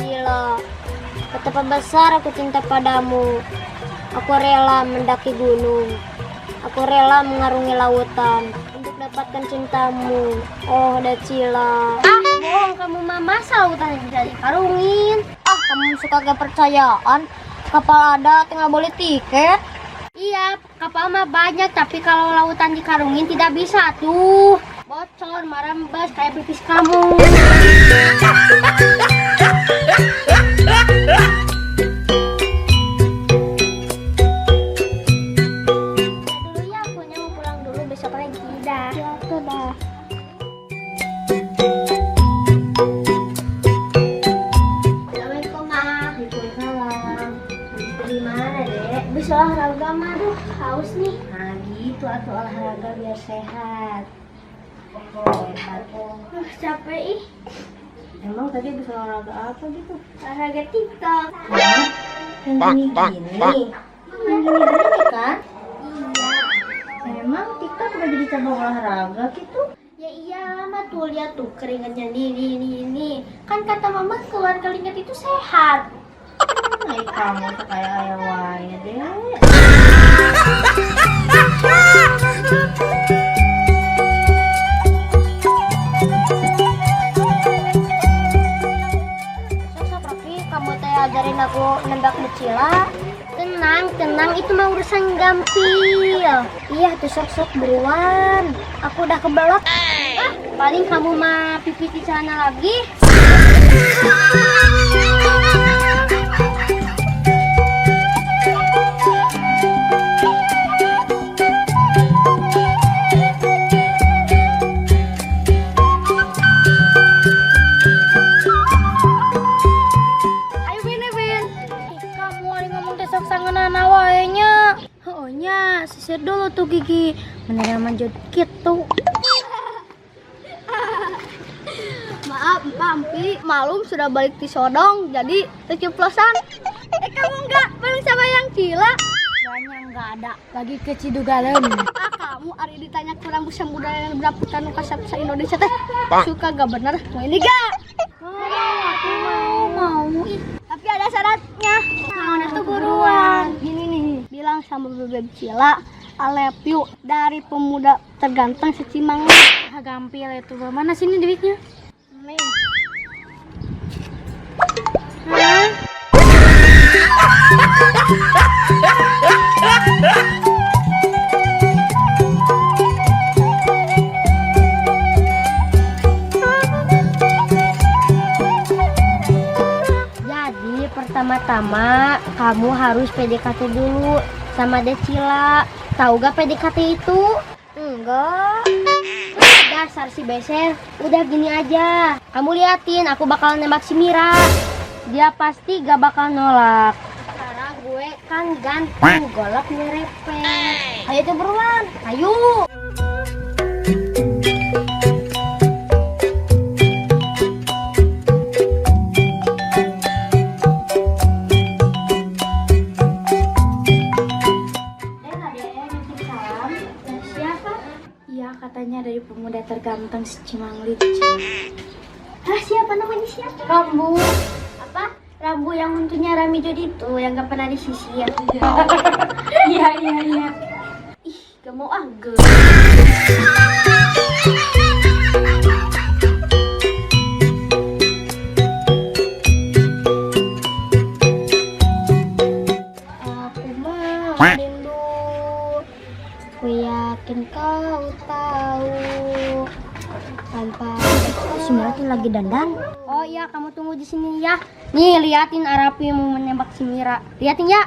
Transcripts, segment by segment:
Cila, betapa besar aku cinta padamu. Aku rela mendaki gunung. Aku rela mengarungi lautan untuk dapatkan cintamu. Oh, Dacila. Bohong kamu mah, masa lautan bisa dikarungin? Kamu suka gak percayaan? Kapal ada, tinggal boleh tiket. Iya, kapal mah banyak, tapi kalau lautan dikarungin tidak bisa tuh. Bocor, marambas kayak pipis kamu. Dulu ya, aku mau pulang dulu, besok lagi dah. Ya, aku dah. Assalamualaikum, Ma. Waalaikumsalam. Di mana, Dek? Bisa olahraga, Ma. Aduh, haus nih. Nah, gitu atuh olahraga biar sehat. Capek ih. Emang tadi bisa olahraga apa gitu? Olahraga TikTok. Hah? Yang gini-gini? Yang gini-gini kan? Iya. Emang TikTok udah jadi cabang olahraga gitu? Ya iya lama tuh, lihat tuh keringatnya ini. Kan kata mama keluar keringat itu sehat. Ay, kamu tuh kayak ayah wae deh. Sosok Raffi, kamu teh ajarin aku nembak Cila. Tenang, itu mah urusan gampil. Iya tuh sok beruan. Aku udah kebelet. Paling kamu mah pipis di sana lagi. Sisir dulu tuh gigi, beneran manjut gitu. Maaf, Mampi, malum sudah balik di sodong, jadi keceplosan. Kamu enggak bareng sama yang Cila? Soalnya enggak ada, lagi ke Cidugalem. Kamu hari ditanya kurang bisa budaya yang berapa nukas sa Indonesia teh? Suka gak bener? Mau ini gak? Mau. Tapi ada syaratnya. Mau tuh buruan. Gini nih, bilang sama Bebek Cila, I love you dari pemuda terganteng secimangli. Gampil itu. Mana sini duitnya? Nih. Hah? Jadi pertama-tama kamu harus PDKT dulu sama Decila. Tahu gak PDKT itu? Enggak. Dasar si beser. Udah gini aja. Kamu liatin, aku bakal nembak si Mira. Dia pasti gak bakal nolak. Karena gue kan ganteng, golok nyerepet. Ayo tuh beruan, ayo. Katanya dari pemuda terganteng secimangli. Siapa namanya siapa? Rambu. Apa? Rambu yang untunya Rami Jod itu yang gak pernah disisir. Iya. Ih, gak mau agak. Aku mau rindu. Ku yakin kau tahu. Tanpa si Mira tuh lagi dandan. Oh iya, kamu tunggu di sini ya. Nih, liatin Arapi mau menembak si Mira. Liatin ya.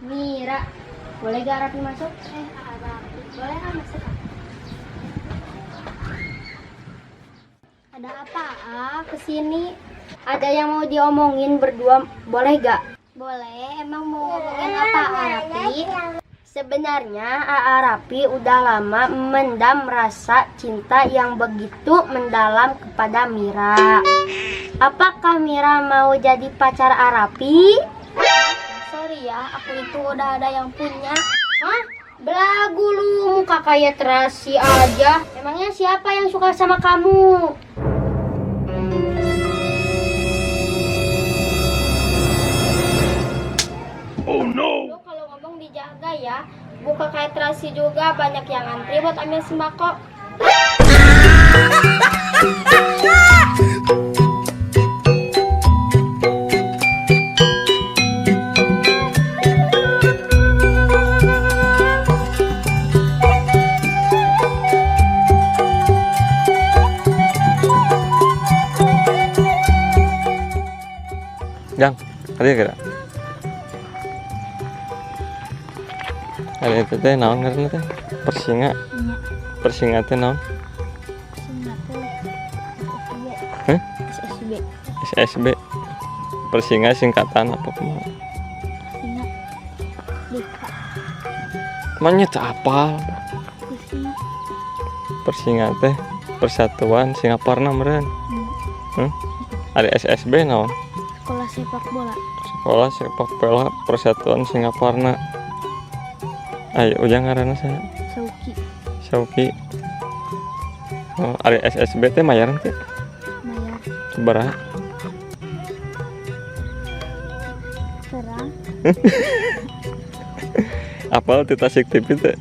Mira, boleh gak Arapi masuk? Arapi, boleh kan masuk? Ada apa? Kesini. Ada yang mau diomongin berdua, boleh gak? Boleh, emang mau ngomongin apa Arapi? Sebenarnya Arapi udah lama mendam rasa cinta yang begitu mendalam kepada Mira. Apakah Mira mau jadi pacar Arapi? Sorry ya, aku itu udah ada yang punya. Hah? Belagu lu, muka kayak terasi aja. Emangnya siapa yang suka sama kamu? Oh no. Lu kalau ngomong dijaga ya. Muka kayak terasi juga, banyak yang antri buat ambil sembako. Jang, ada kira? Ada itu teh naon ngaranna teh? Persinga. Persinga teh naon? Hah? SSB. SSB. Persinga singkatan apa kumaha? Manya teh apal. Persinga teh Persatuan Singaparna meureun. Ada SSB naon? Sekolah sepak bola. Sekolah Sepak Bola Persatuan Singaparna. Ayo ujang ngaranna saya. Sauki. Sauki. Oh, ada SSB teh mayaran teh. Mayar. Sabaraha? Serang. Apal di Tasik TV teh?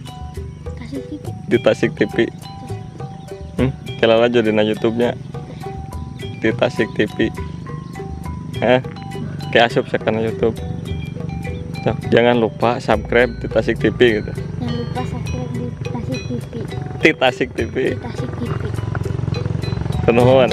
Kasih TV. Di Tasik TV. Kelala jodina YouTube-nya. Di Tasik TV. Kayak asup sakana YouTube. Jangan lupa subscribe di Tasik TV gitu. Jangan lupa subscribe di Tasik TV. Di Tasik TV. Tasik TV. Nuhun.